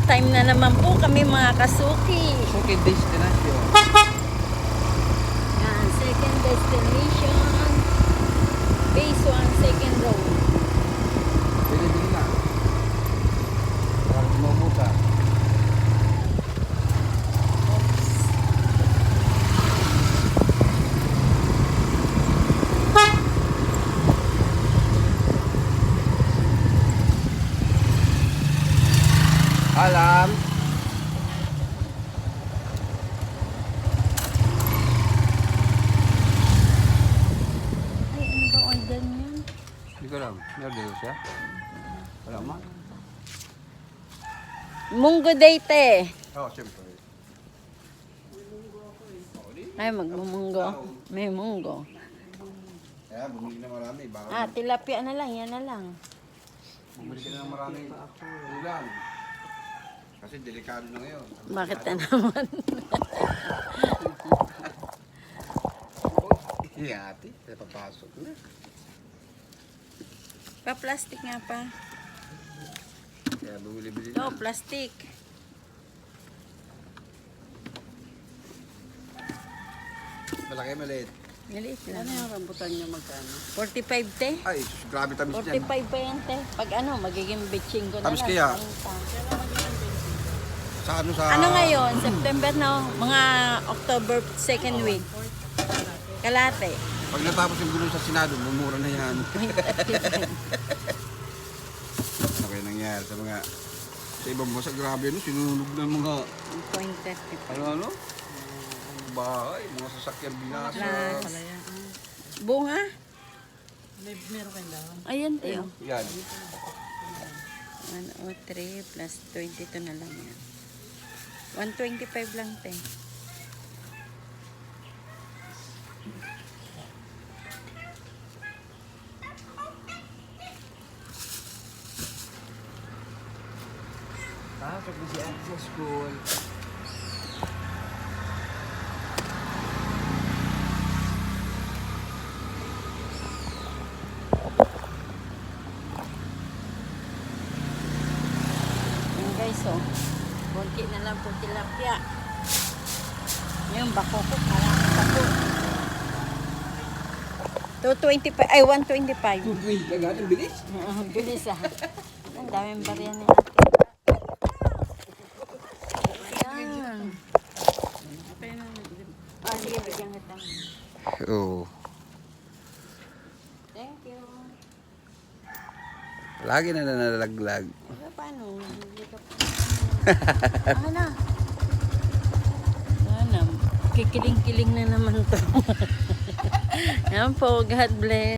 time na naman po kami mga kasuki. Suki destination. Yan, second destination. Base 1, second row. Bili-bili na. Parang mabuta. Alam. Ay, ano ba order niyan? Hindi ko alam. Meron din siya. Wala ma. Munggo date. Oo, siyempre. Ay, magmumunggo. May munggo. Kaya bumili na marami. Baka Ah, tilapia na lang. Yan na lang. bumili ka na ng marami. Ulam. Kasi delikado na ngayon. Bakit na naman? Iya, ate. Papasok na. Pa-plastic nga pa. Kaya bumili-bili Ito, na. plastic. Malaki, maliit. Maliit lang. Ano yung rambutan niya magkano? 45, te. Ay, grabe tamis niyan. 45 pa yan, te. Pag ano, magiging bitching ko na Tamis lang. kaya? 30. Sa ano sa... Ano ngayon? September na, mga October 2nd week. Kalate. Pag natapos yung gulong sa Senado, mumura na yan. Ano kaya nangyari sa mga... Sa ibang bansa, grabe ano, sinunog ng mga... 0.35. Ano? Bahay, mga sasakyan binasa. Plus. Pala yan. Bunga? Meron kayong dahon? Ayan, te. Oh. Yan. 103 plus 22 na lang yan. 125 lang, te. Pasok na si Ate sa school. Yan guys, oh. Kunti na lang po tilapia. Yung bako ko, maraming bako. 225, ay 125. Tubig, agad, ang bilis. Bilis ah. Ang daming barya ni ate. Ayan. Ah, sige, bigyan kita. Oo. Thank you. Lagi na nalalaglag. Ano, paano? Hindi ka pa. Ano? Ano? Kikiling-kiling na naman to. Yan po, God bless.